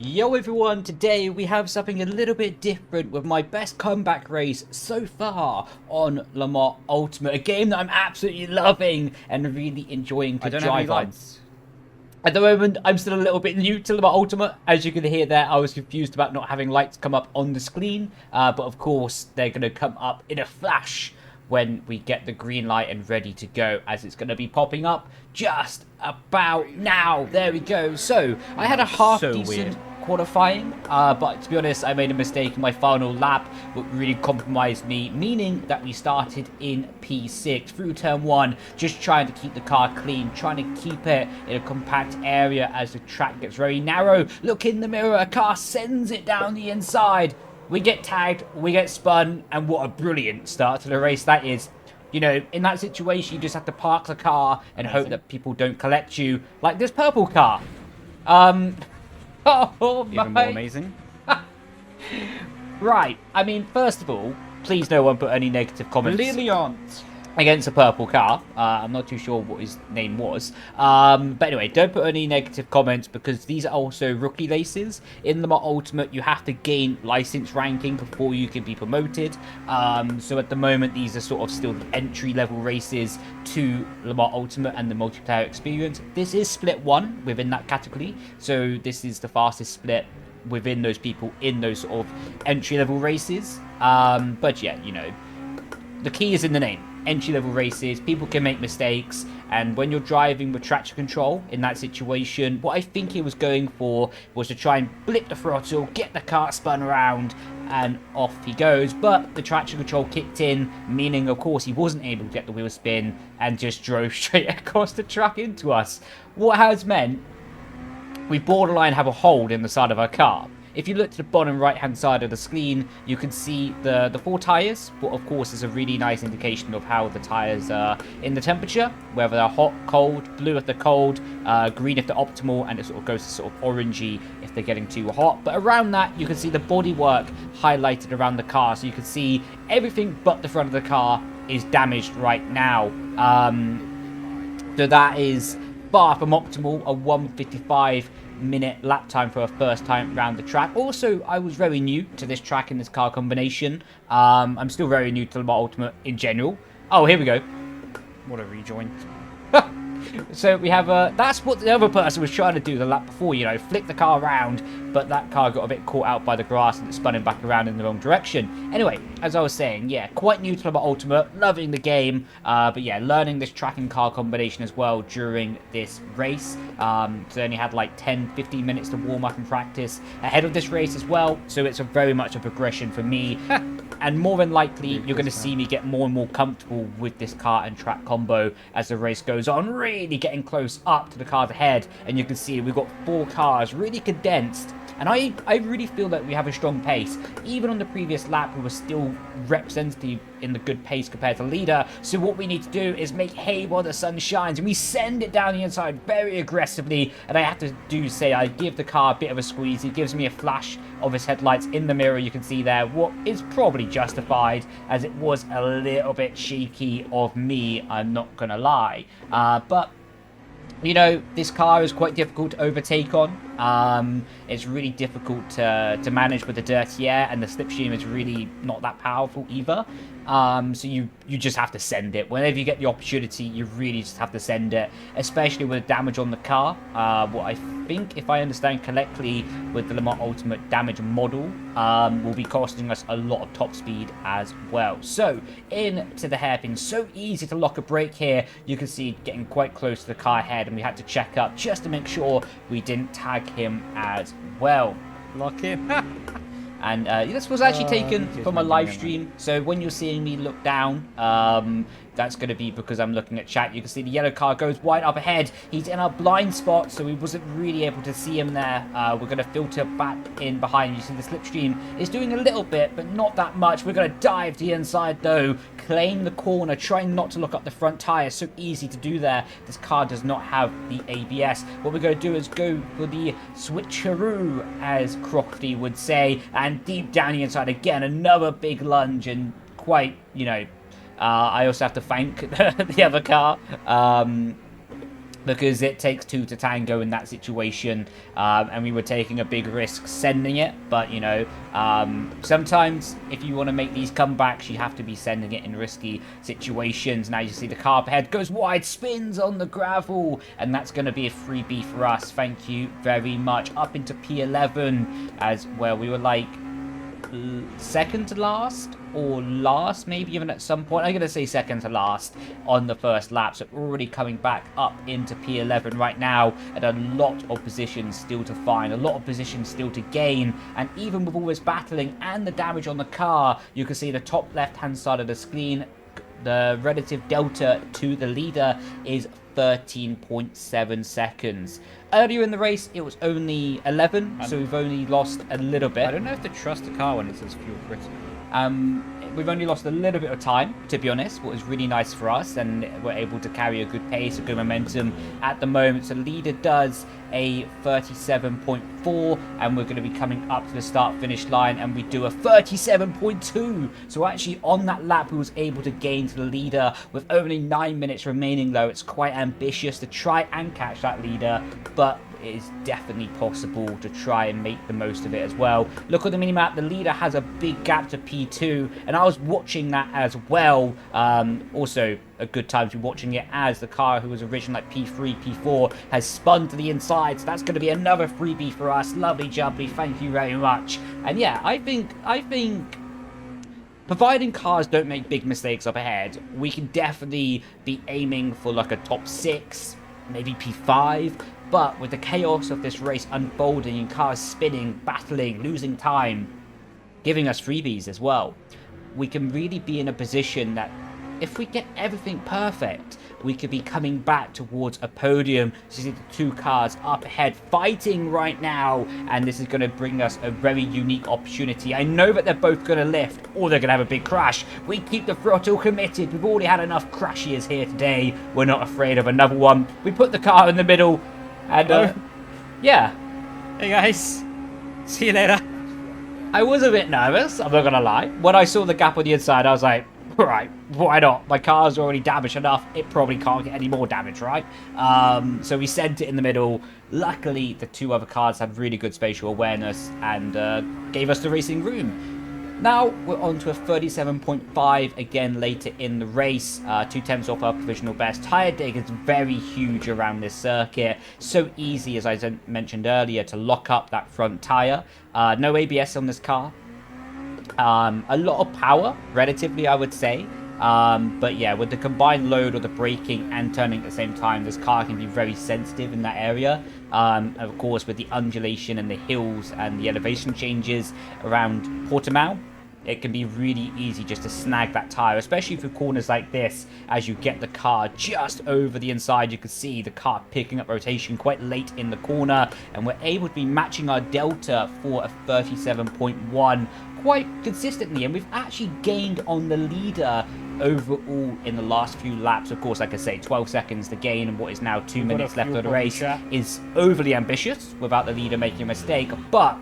Yo everyone, today we have something a little bit different with my best comeback race so far on Le Mans Ultimate, a game that I'm absolutely loving and really enjoying to I don't have any drive on. lights. At the moment, I'm still a little bit new to Le Mans Ultimate. As you can hear there, I was confused about not having lights come up on the screen, but of course they're going to come up in a flash when we get the green light and ready to go, as it's going to be popping up just about now. There we go. So I had a half So decent weird. qualifying, but to be honest, I made a mistake in my final lap, which really compromised me, meaning that we started in P6 through turn 1, just trying to keep the car clean, trying to keep it in a compact area as the track gets very narrow. Look in the mirror, a car sends it down the inside. We get tagged, we get spun, and what a brilliant start to the race that is. You know, in that situation, you just have to park the car and hope that people don't collect you, like this purple car. Oh Even more amazing. Right, I mean, first of all, please no one put any negative comments Brilliant. against a purple car. I'm not too sure what his name was. But anyway, don't put any negative comments because these are also rookie races. In the Ultimate, you have to gain license ranking before you can be promoted. So at the moment, these are sort of still entry-level races to Le Mans Ultimate and the multiplayer experience. This is split 1 within that category. So this is the fastest split within those people in those sort of entry-level races. But yeah, you know, the key is in the name. Entry-level races, people can make mistakes, and when you're driving with traction control in that situation, what I think he was going for was to try and blip the throttle, get the car spun around, and off he goes. But the traction control kicked in, meaning of course he wasn't able to get the wheel spin and just drove straight across the track into us. What has meant we borderline have a hold in the side of our car. If you look to the bottom right hand side of the screen, you can see the 4 tyres, but of course is a really nice indication of how the tyres are in the temperature, whether they're hot, cold, blue if they're cold, green if they're optimal, and it sort of goes to sort of orangey if they're getting too hot. But around that, you can see the bodywork highlighted around the car, so you can see everything but the front of the car is damaged right now. So that is far from optimal, a 1:55-minute lap time for a first time around the track. Also, I was very new to this track and this car combination. I'm still very new to the Ultimate in general. Oh, here we go. What a rejoin. So we have that's what the other person was trying to do the lap before, you know, flick the car around, but that car got a bit caught out by the grass and it spun him back around in the wrong direction. Anyway, as I was saying, yeah, quite new to the Ultimate, loving the game, but yeah, learning this track and car combination as well during this race. So I only had like 10-15 minutes to warm up and practice ahead of this race as well, so it's very much a progression for me. And more than likely, you're going to see me get more and more comfortable with this car and track combo as the race goes on, really getting close up to the cars ahead. And you can see we've got 4 cars really condensed. And I really feel that we have a strong pace. Even on the previous lap, we were still representative in the good pace compared to leader. So what we need to do is make hay while the sun shines. And we send it down the inside very aggressively. And I have to say, I give the car a bit of a squeeze. He gives me a flash of his headlights in the mirror. You can see there what is probably justified, as it was a little bit shaky of me, I'm not going to lie. But you know, this car is quite difficult to overtake on. It's really difficult to manage with the dirty air, and the slipstream is really not that powerful either. So you just have to send it. Whenever you get the opportunity, you really just have to send it, especially with damage on the car. What I think, if I understand correctly, with the Le Mans Ultimate damage model, will be costing us a lot of top speed as well. So, into the hairpin. So easy to lock a brake here. You can see getting quite close to the car ahead, and we had to check up just to make sure we didn't tag him as well. Lock in. And this was actually taken from a live stream, so when you're seeing me look down, that's going to be because I'm looking at chat. You can see the yellow car goes wide up ahead. He's in a blind spot, so we wasn't really able to see him there. We're going to filter back in behind. You see the slipstream is doing a little bit, but not that much. We're going to dive to the inside, though, claim the corner, trying not to look up the front tyre. So easy to do there. This car does not have the ABS. What we're going to do is go for the switcheroo, as Crofty would say, and deep down the inside again. Another big lunge, and quite, you know, I also have to thank the other car. because it takes two to tango in that situation, and we were taking a big risk sending it. But you know, sometimes if you want to make these comebacks, you have to be sending it in risky situations. Now you see the car up ahead goes wide, spins on the gravel, and that's going to be a freebie for us. Thank you very much. Up into P11 as well. We were like second to last or last, maybe even at some point. I'm going to say second to last on the first lap, so already coming back up into P11 right now, and a lot of positions still to find, a lot of positions still to gain. And even with all this battling and the damage on the car, you can see the top left hand side of the screen, the relative delta to the leader is 13.7 seconds. Earlier in the race, it was only 11, so we've only lost a little bit. I don't know if to trust the car when it says fuel critical. We've only lost a little bit of time, to be honest, what was really nice for us, and we're able to carry a good pace, a good momentum at the moment. So leader does a 37.4, and we're going to be coming up to the start-finish line, and we do a 37.2. So actually on that lap, we was able to gain to the leader with only 9 minutes remaining, though. It's quite ambitious to try and catch that leader, but it is definitely possible to try and make the most of it as well. Look at the minimap, the leader has a big gap to P2, and I was watching that as well. Also a good time to be watching it as the car who was originally like P3, P4 has spun to the inside, so that's going to be another freebie for us. Lovely jubbly, thank you very much. And yeah, I think providing cars don't make big mistakes up ahead, we can definitely be aiming for like a top 6, maybe P5. But with the chaos of this race unfolding and cars spinning, battling, losing time, giving us freebies as well, we can really be in a position that if we get everything perfect, we could be coming back towards a podium. So you see the two cars up ahead fighting right now, and this is going to bring us a very unique opportunity. I know that they're both going to lift, or they're going to have a big crash. We keep the throttle committed. We've already had enough crashes here today. We're not afraid of another one. We put the car in the middle, and yeah. Hey guys, see you later. I was a bit nervous, I'm not going to lie. When I saw the gap on the inside, I was like, right, why not? My car's already damaged enough. It probably can't get any more damage, right? So we sent it in the middle. Luckily, the two other cars had really good spatial awareness and gave us the racing room. Now we're on to a 37.5 again later in the race. 2/10 off our provisional best. Tyre dig is very huge around this circuit. So easy, as I mentioned earlier, to lock up that front tyre. No ABS on this car. A lot of power, relatively, I would say. But yeah, with the combined load of the braking and turning at the same time, this car can be very sensitive in that area. Of course, with the undulation and the hills and the elevation changes around Portimao, it can be really easy just to snag that tyre, especially through corners like this. As you get the car just over the inside, you can see the car picking up rotation quite late in the corner, and we're able to be matching our delta for a 37.1 quite consistently, and we've actually gained on the leader overall in the last few laps. Of course, like I say, 12 seconds to gain and what is now 2 minutes left of the race is overly ambitious without the leader making a mistake, but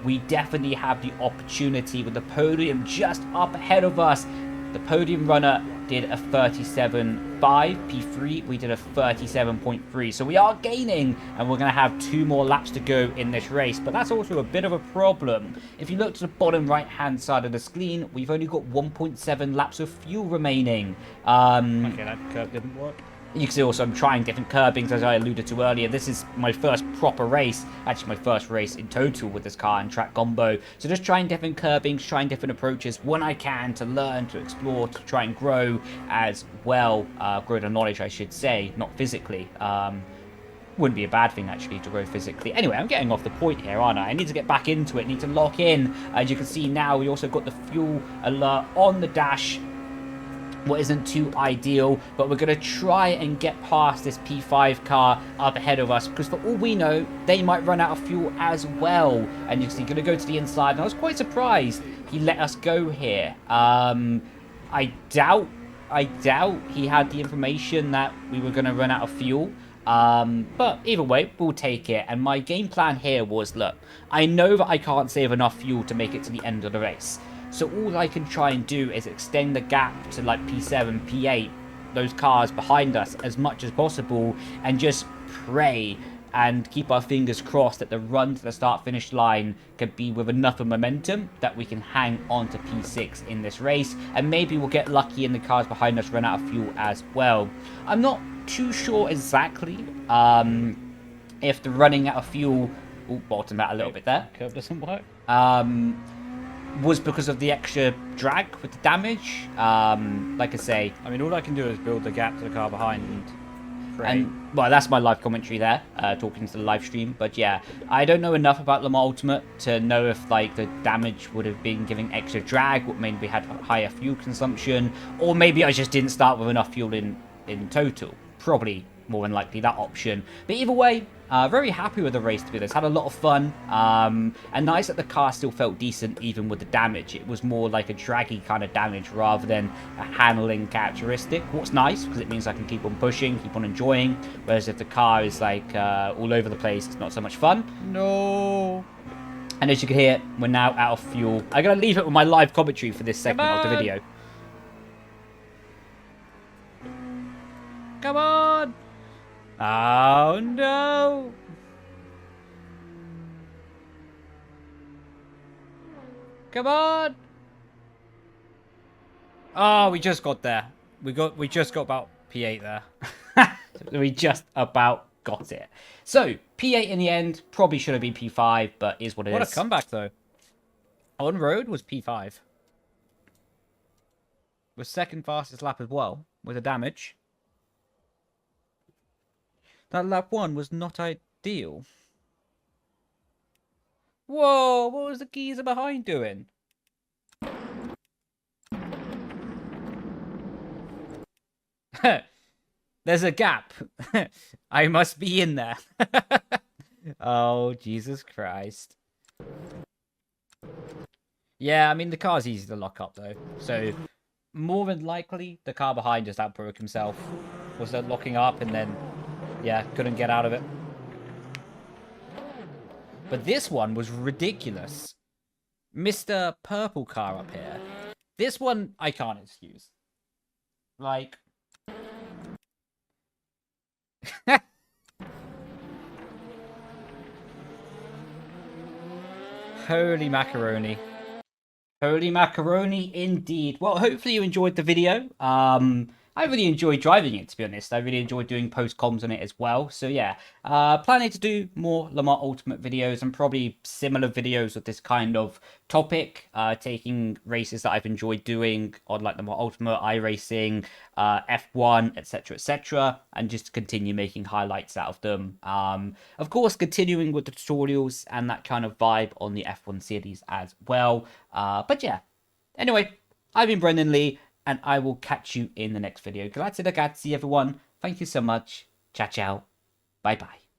we definitely have the opportunity with the podium just up ahead of us. The podium runner did a 37.5 P3, we did a 37.3, so we are gaining, and we're going to have 2 more laps to go in this race. But that's also a bit of a problem. If you look to the bottom right hand side of the screen, we've only got 1.7 laps of fuel remaining. Okay, that curve didn't work. You can see also I'm trying different curbings, as I alluded to earlier. This is my first proper race, actually my first race in total with this car and track combo. So just trying different curbings, trying different approaches when I can, to learn, to explore, to try and grow as well. Grow the knowledge, I should say, not physically. Wouldn't be a bad thing, actually, to grow physically. Anyway, I'm getting off the point here, aren't I? I need to get back into it, need to lock in. As you can see now, we also got the fuel alert on the dash. What isn't too ideal, but we're going to try and get past this P5 car up ahead of us, because for all we know, they might run out of fuel as well. And you can see, going to go to the inside, and I was quite surprised he let us go here. I doubt he had the information that we were going to run out of fuel. But either way, we'll take it. And my game plan here was, look, I know that I can't save enough fuel to make it to the end of the race. So all I can try and do is extend the gap to like P7, P8, those cars behind us as much as possible and just pray and keep our fingers crossed that the run to the start-finish line could be with enough of momentum that we can hang on to P6 in this race, and maybe we'll get lucky and the cars behind us run out of fuel as well. I'm not too sure exactly if the running out of fuel... Oh, bottomed out a little bit there. Curve doesn't work. Was because of the extra drag with the damage. Like I say... I mean, all I can do is build the gap to the car behind and pray. And, well, that's my live commentary there, talking to the live stream. But yeah, I don't know enough about Le Mans Ultimate to know if like the damage would have been giving extra drag, what maybe we had higher fuel consumption, or maybe I just didn't start with enough fuel in total. Probably more than likely that option. But either way, very happy with the race, to be honest. Had a lot of fun, and nice that the car still felt decent even with the damage. It was more like a draggy kind of damage rather than a handling characteristic. What's nice, because it means I can keep on pushing, keep on enjoying, whereas if the car is like all over the place, it's not so much fun. No. And as you can hear, we're now out of fuel. I'm going to leave it with my live commentary for this segment of the video. Come on! Oh no! Come on! Oh, we just got there. We just got about P8 there. We just about got it. So, P8 in the end, probably should have been P5, but is what it is. What a comeback, though. On road was P5. Was second fastest lap as well, with the damage. That lap 1 was not ideal. Whoa, what was the geezer behind doing? There's a gap. I must be in there. Oh, Jesus Christ. Yeah, I mean, the car's easy to lock up, though. So, more than likely, the car behind just outbroke himself. Was locking up and then... yeah, couldn't get out of it. But this one was ridiculous. Mr. Purple car up here. This one, I can't excuse. Like... Holy macaroni. Holy macaroni indeed. Well, hopefully you enjoyed the video. I really enjoyed driving it, to be honest. I really enjoyed doing post-comms on it as well. So yeah, planning to do more Le Mans Ultimate videos and probably similar videos with this kind of topic, taking races that I've enjoyed doing on like Le Mans Ultimate, iRacing, F1, etc., and just continue making highlights out of them. Of course, continuing with the tutorials and that kind of vibe on the F1 series as well. But yeah, anyway, I've been Brendon Leigh, and I will catch you in the next video. Grazie ragazzi, everyone. Thank you so much. Ciao, ciao. Bye-bye.